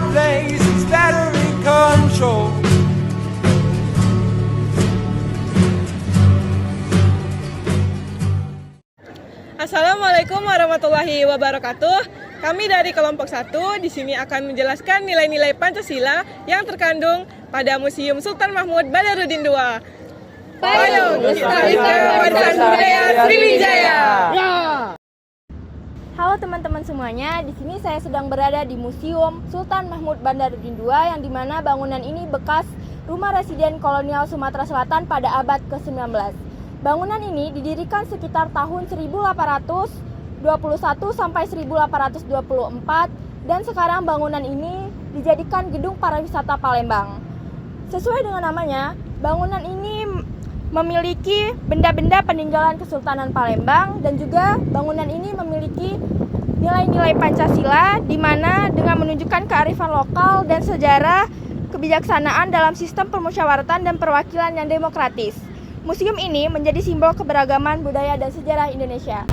place, it's battery control. Assalamualaikum warahmatullahi wabarakatuh. Kami dari kelompok 1 di sini akan menjelaskan nilai-nilai Pancasila yang terkandung pada Museum Sultan Mahmud Badarudin II. Payung Lestarikan Warisan Budaya Sriwijaya. Halo teman-teman semuanya, di sini saya sedang berada di Museum Sultan Mahmud Badarudin II yang dimana bangunan ini bekas rumah residen kolonial Sumatera Selatan pada abad ke-19. Bangunan ini didirikan sekitar tahun 1821 sampai 1824 dan sekarang bangunan ini dijadikan gedung pariwisata Palembang. Sesuai dengan namanya, bangunan ini memiliki benda-benda peninggalan Kesultanan Palembang dan juga bangunan ini memiliki nilai-nilai Pancasila di mana dengan menunjukkan kearifan lokal dan sejarah kebijaksanaan dalam sistem permusyawaratan dan perwakilan yang demokratis. Museum ini menjadi simbol keberagaman budaya dan sejarah Indonesia.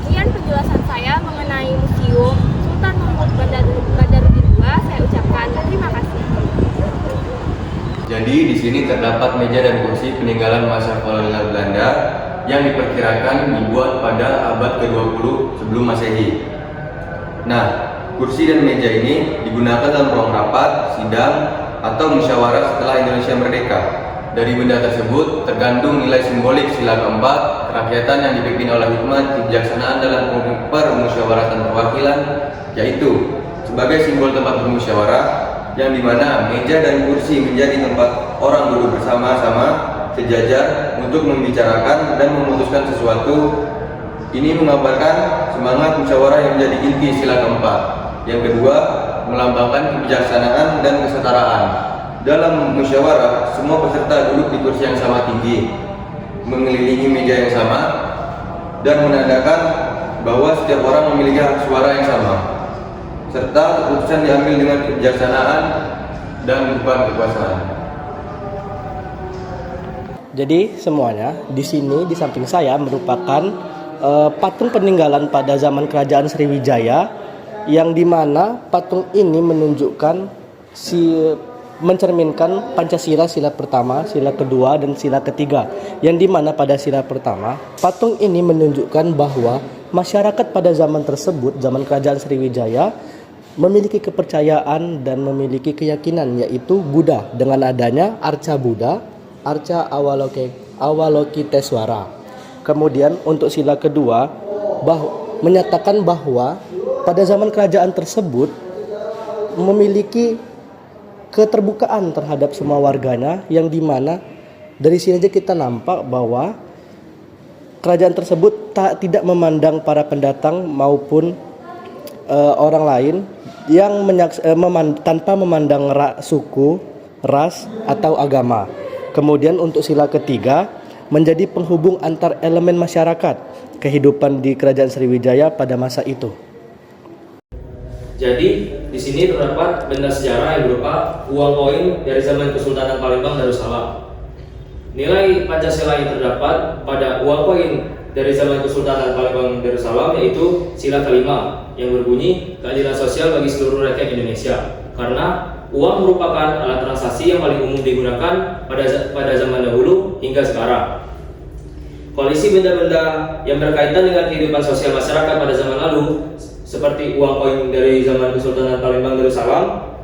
Sekian penjelasan saya mengenai Museum Sultan Mahmud Badarudin II. Saya ucapkan terima kasih. Jadi di sini terdapat meja dan kursi peninggalan masa kolonial Belanda yang diperkirakan dibuat pada abad ke-20 sebelum Masehi. Nah, kursi dan meja ini digunakan dalam ruang rapat, sidang, atau musyawarah setelah Indonesia merdeka. Dari benda tersebut tergandung nilai simbolik sila keempat, kerakyatan yang dipimpin oleh hikmat kebijaksanaan dalam permusyawaratan perwakilan, yaitu sebagai simbol tempat bermusyawarah, yang dimana meja dan kursi menjadi tempat orang duduk bersama-sama sejajar untuk membicarakan dan memutuskan sesuatu. Ini menggambarkan semangat musyawarah yang menjadi inti sila keempat. Yang kedua, melambangkan kebijaksanaan dan kesetaraan. Dalam musyawarah, semua peserta duduk di kursi yang sama tinggi, mengelilingi meja yang sama, dan menandakan bahwa setiap orang memiliki hak suara yang sama, serta keputusan diambil dengan kebijaksanaan dan bukan kekuasaan. Jadi semuanya di sini di samping saya merupakan patung peninggalan pada zaman Kerajaan Sriwijaya, yang dimana patung ini menunjukkan mencerminkan Pancasila sila pertama, sila kedua, dan sila ketiga. Yang dimana pada sila pertama, patung ini menunjukkan bahwa masyarakat pada zaman tersebut, zaman Kerajaan Sriwijaya, memiliki kepercayaan dan memiliki keyakinan, yaitu Buddha, dengan adanya Arca Buddha, Arca Avalokiteswara. Kemudian untuk sila kedua, menyatakan bahwa pada zaman kerajaan tersebut memiliki keterbukaan terhadap semua warganya, yang dimana dari sini aja kita nampak bahwa kerajaan tersebut tidak memandang para pendatang maupun orang lain yang tanpa memandang suku, ras, atau agama. Kemudian untuk sila ketiga menjadi penghubung antar elemen masyarakat kehidupan di Kerajaan Sriwijaya pada masa itu. Jadi di sini terdapat benda sejarah yang berupa uang koin dari zaman Kesultanan Palembang Darussalam. Nilai Pancasila yang terdapat pada uang koin dari zaman Kesultanan Palembang Darussalam yaitu sila kelima yang berbunyi keadilan sosial bagi seluruh rakyat Indonesia. Karena uang merupakan alat transaksi yang paling umum digunakan pada zaman dahulu hingga sekarang. Koleksi benda-benda yang berkaitan dengan kehidupan sosial masyarakat pada zaman lalu, seperti uang koin dari zaman Kesultanan Palembang Darussalam,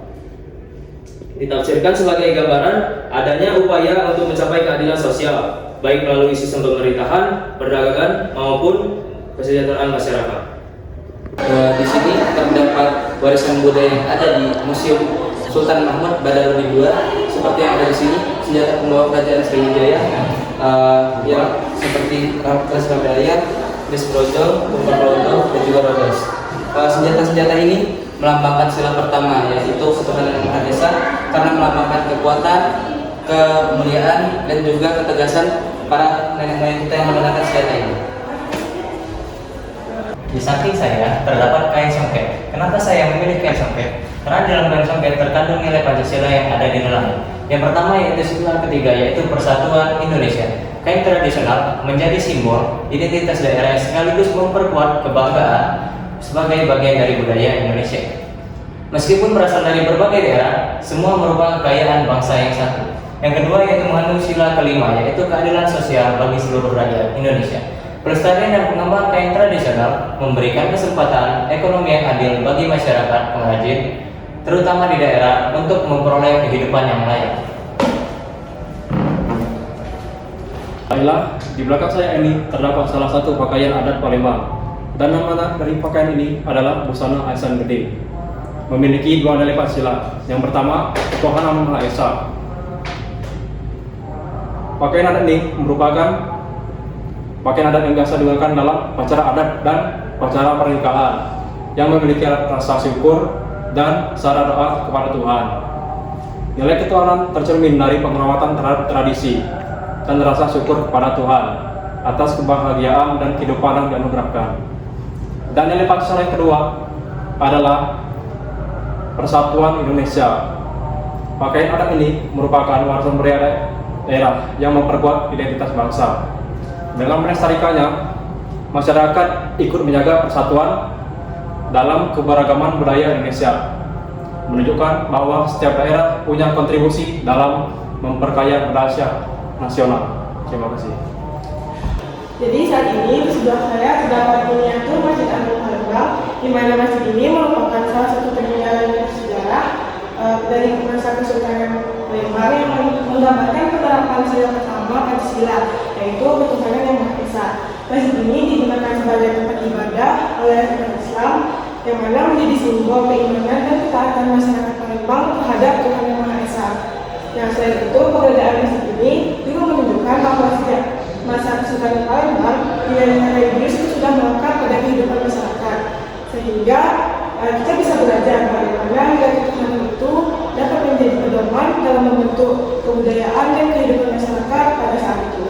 ditafsirkan sebagai gambaran adanya upaya untuk mencapai keadilan sosial, baik melalui sistem pemerintahan, perdagangan, maupun kesejahteraan masyarakat. Di sini terdapat warisan budaya yang ada di Museum Sultan Mahmud Badarudin II, seperti yang ada di sini, senjata pembawa kerajaan Sriwijaya, yang seperti rampas Rabelaya, kris brojol, tumpah brojol, dan juga rodos. Senjata-senjata ini melambangkan sila pertama, yaitu ketuhanan yang Maha Esa, karena melambangkan kekuatan, kemuliaan, dan juga ketegasan para nenek moyang kita yang menggunakan senjata ini. Di samping saya terdapat kain songket. Kenapa saya memilih kain songket? Karena di dalam kain songket terkandung nilai Pancasila yang ada di dalam. Yang pertama yaitu sila ketiga, yaitu Persatuan Indonesia. Kain tradisional menjadi simbol identitas daerah sekaligus memperkuat kebanggaan sebagai bagian dari budaya Indonesia. Meskipun berasal dari berbagai daerah, semua merupakan kekayaan bangsa yang satu. Yang kedua yaitu mengandung sila kelima, yaitu keadilan sosial bagi seluruh rakyat Indonesia. Pelestarian dan pengembangan kain tradisional memberikan kesempatan ekonomi yang adil bagi masyarakat pengrajin, terutama di daerah, untuk memperoleh kehidupan yang layak. Baiklah, di belakang saya ini terdapat salah satu pakaian adat Palembang. Dan nama dari pakaian ini adalah busana Aisan Gede. Memiliki dua nilai Pancasila. Yang pertama, Ketuhanan Maha Esa. Pakaian adat ini merupakan pakaian adat yang biasa digunakan dalam upacara adat dan upacara pernikahan yang memiliki rasa syukur dan syarat doa kepada Tuhan. Nilai ketuhanan tercermin dari penghormatan terhadap tradisi dan rasa syukur kepada Tuhan atas kebahagiaan dan kehidupan yang dianugerahkan. Dan nilai Pancasila yang kedua adalah Persatuan Indonesia. Pakaian adat ini merupakan warisan budaya daerah yang memperkuat identitas bangsa. Dengan melestarikannya, masyarakat ikut menjaga persatuan dalam keberagaman budaya Indonesia, menunjukkan bahwa setiap daerah punya kontribusi dalam memperkaya budaya nasional. Terima kasih. Jadi saat ini di sebelah saya terdapat miniatur Masjid Agung Palembang, di mana masjid ini merupakan salah satu peninggalan sejarah dari masa Kesultanan Palembang yang menggambarkan penerapan sila pertama Pancasila, yaitu ketuhanan yang Maha Esa. Masjid ini digunakan sebagai tempat ibadah oleh umat Islam, yang mana menjadi simbol keimanan dan ketaatan masyarakat Palembang terhadap Tuhan yang Maha Esa. Nah, selain itu, keberadaan masjid ini juga menunjukkan bahwa sejak masa Kesultanan Palembang, nilai-nilai religius sudah melekat pada kehidupan masyarakat, sehingga kita bisa belajar bagaimana nilai ketuhanan itu dapat menjadi pedoman dalam membentuk kebudayaan dan kehidupan masyarakat pada saat itu.